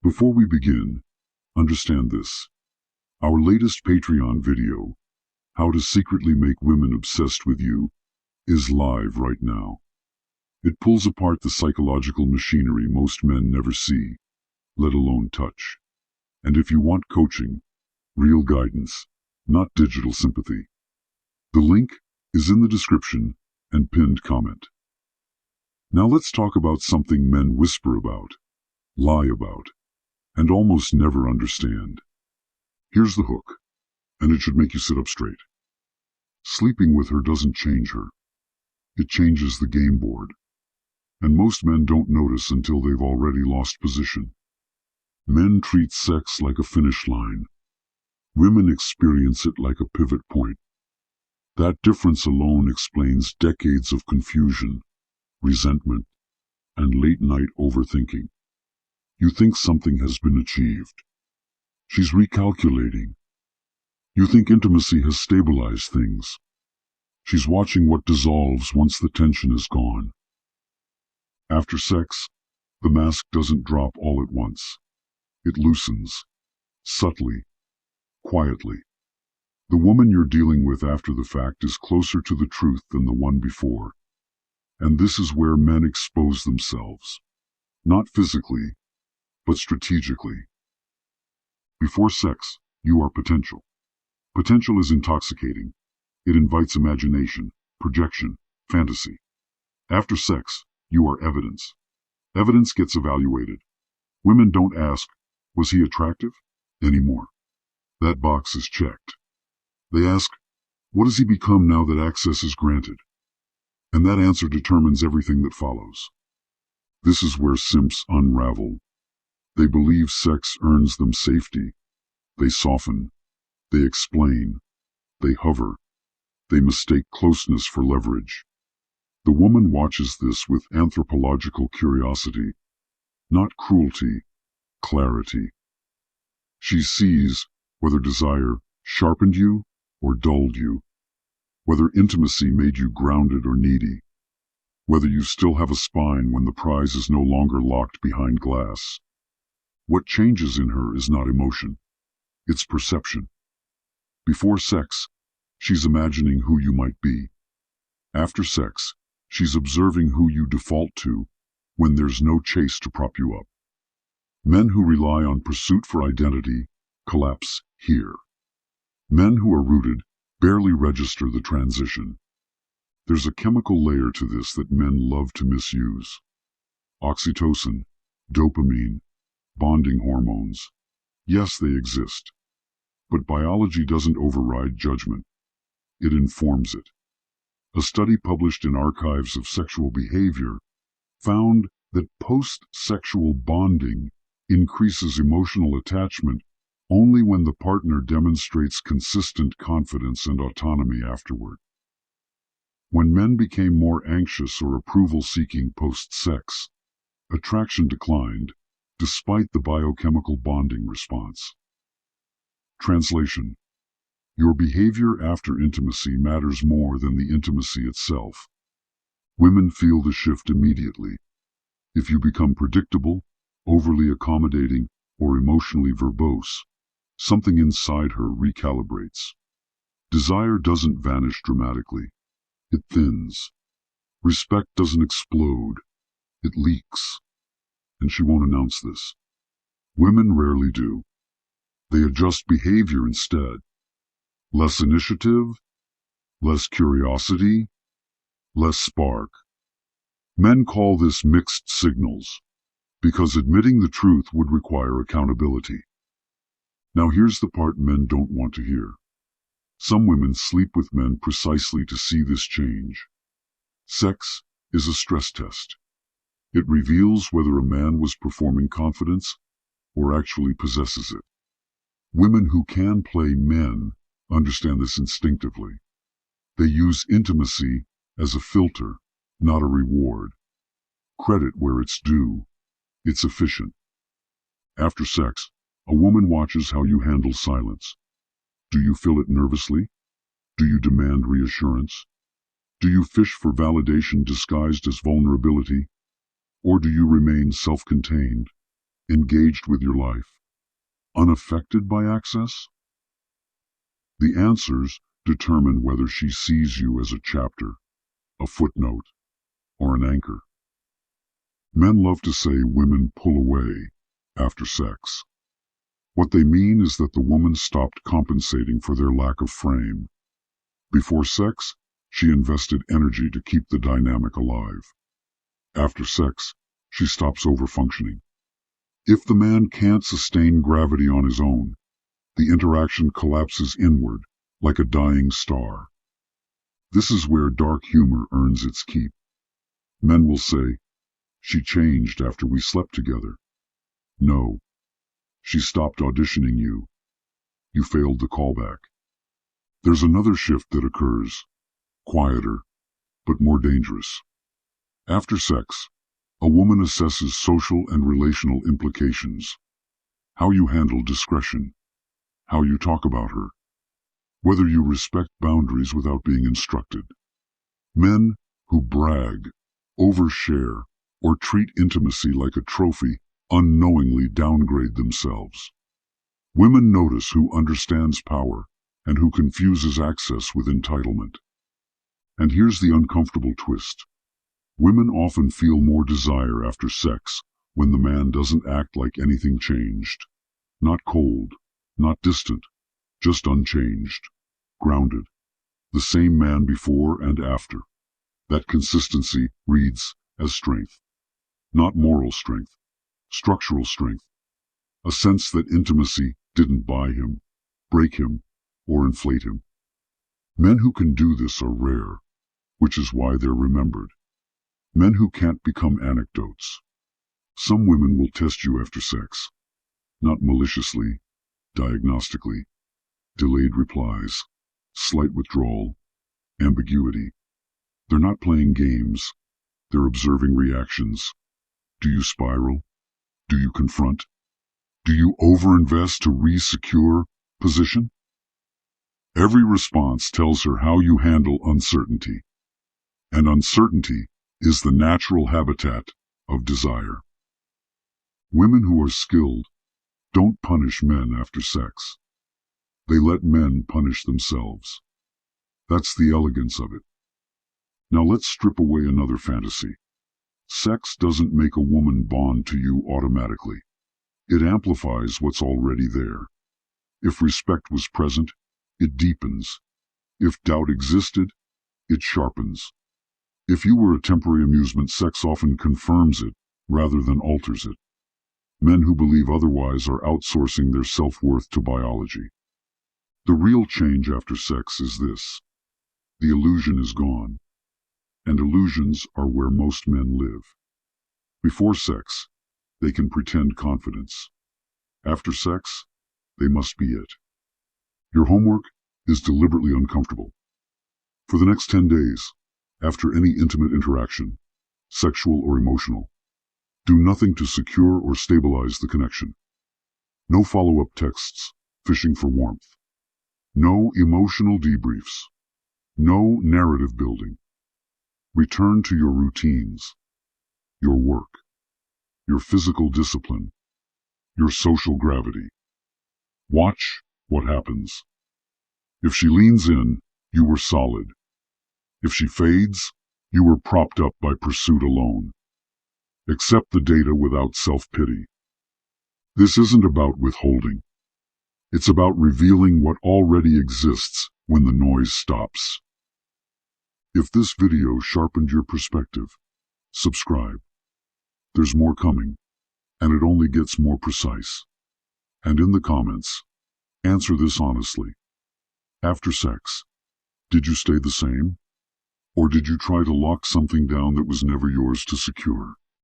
Before we begin, understand this. Our latest Patreon video, How to Secretly Make Women Obsessed with You, is live right now. It pulls apart the psychological machinery most men never see, let alone touch. And if you want coaching, real guidance, not digital sympathy, the link is in the description and pinned comment. Now let's talk about something men whisper about, lie about, and almost never understand. Here's the hook, and it should make you sit up straight. Sleeping with her doesn't change her. It changes the game board. And most men don't notice until they've already lost position. Men treat sex like a finish line. Women experience it like a pivot point. That difference alone explains decades of confusion, resentment, and late-night overthinking. You think something has been achieved. She's recalculating. You think intimacy has stabilized things. She's watching what dissolves once the tension is gone. After sex, the mask doesn't drop all at once. It loosens, subtly, quietly. The woman you're dealing with after the fact is closer to the truth than the one before. And this is where men expose themselves. Not physically, but strategically. Before sex, you are potential. Potential is intoxicating. It invites imagination, projection, fantasy. After sex, you are evidence. Evidence gets evaluated. Women don't ask, was he attractive? Anymore. That box is checked. They ask, what has he become now that access is granted? And that answer determines everything that follows. This is where simps unravel. They believe sex earns them safety. They soften. They explain. They hover. They mistake closeness for leverage. The woman watches this with anthropological curiosity, not cruelty, clarity. She sees whether desire sharpened you or dulled you, whether intimacy made you grounded or needy, whether you still have a spine when the prize is no longer locked behind glass. What changes in her is not emotion, it's perception. Before sex, she's imagining who you might be. After sex, she's observing who you default to when there's no chase to prop you up. Men who rely on pursuit for identity collapse here. Men who are rooted barely register the transition. There's a chemical layer to this that men love to misuse. Oxytocin, dopamine, bonding hormones. Yes, they exist. But biology doesn't override judgment. It informs it. A study published in Archives of Sexual Behavior found that post-sexual bonding increases emotional attachment only when the partner demonstrates consistent confidence and autonomy afterward. When men became more anxious or approval-seeking post-sex, attraction declined, despite the biochemical bonding response. Translation: your behavior after intimacy matters more than the intimacy itself. Women feel the shift immediately. If you become predictable, overly accommodating, or emotionally verbose, something inside her recalibrates. Desire doesn't vanish dramatically. It thins. Respect doesn't explode. It leaks. And she won't announce this. Women rarely do. They adjust behavior instead. Less initiative, less curiosity, less spark. Men call this mixed signals, because admitting the truth would require accountability. Now here's the part men don't want to hear. Some women sleep with men precisely to see this change. Sex is a stress test. It reveals whether a man was performing confidence or actually possesses it. Women who can play men understand this instinctively. They use intimacy as a filter, not a reward. Credit where it's due. It's efficient. After sex, a woman watches how you handle silence. Do you fill it nervously? Do you demand reassurance? Do you fish for validation disguised as vulnerability? Or do you remain self-contained, engaged with your life, unaffected by access? The answers determine whether she sees you as a chapter, a footnote, or an anchor. Men love to say women pull away after sex. What they mean is that the woman stopped compensating for their lack of frame. Before sex, she invested energy to keep the dynamic alive. After sex, she stops overfunctioning. If the man can't sustain gravity on his own, the interaction collapses inward like a dying star. This is where dark humor earns its keep. Men will say, "She changed after we slept together." No, she stopped auditioning you. You failed the callback. There's another shift that occurs, quieter, but more dangerous. After sex, a woman assesses social and relational implications. How you handle discretion, how you talk about her, whether you respect boundaries without being instructed. Men who brag, overshare, or treat intimacy like a trophy unknowingly downgrade themselves. Women notice who understands power and who confuses access with entitlement. And here's the uncomfortable twist. Women often feel more desire after sex when the man doesn't act like anything changed. Not cold, not distant, just unchanged, grounded. The same man before and after. That consistency reads as strength. Not moral strength, structural strength. A sense that intimacy didn't buy him, break him, or inflate him. Men who can do this are rare, which is why they're remembered. Men who can't become anecdotes. Some women will test you after sex. Not maliciously, diagnostically. Delayed replies, slight withdrawal, ambiguity. They're not playing games. They're observing reactions. Do you spiral? Do you confront? Do you overinvest to re-secure position? Every response tells her how you handle uncertainty. And uncertainty is the natural habitat of desire. Women who are skilled don't punish men after sex. They let men punish themselves. That's the elegance of it. Now let's strip away another fantasy. Sex doesn't make a woman bond to you automatically. It amplifies what's already there. If respect was present, it deepens. If doubt existed, it sharpens. If you were a temporary amusement, sex often confirms it rather than alters it. Men who believe otherwise are outsourcing their self-worth to biology. The real change after sex is this. The illusion is gone. And illusions are where most men live. Before sex, they can pretend confidence. After sex, they must be it. Your homework is deliberately uncomfortable. For the next 10 days, after any intimate interaction, sexual or emotional, do nothing to secure or stabilize the connection. No follow-up texts, fishing for warmth. No emotional debriefs. No narrative building. Return to your routines, your work, your physical discipline, your social gravity. Watch what happens. If she leans in, you were solid. If she fades, you were propped up by pursuit alone. Accept the data without self-pity. This isn't about withholding. It's about revealing what already exists when the noise stops. If this video sharpened your perspective, subscribe. There's more coming, and it only gets more precise. And in the comments, answer this honestly. After sex, did you stay the same? Or did you try to lock something down that was never yours to secure?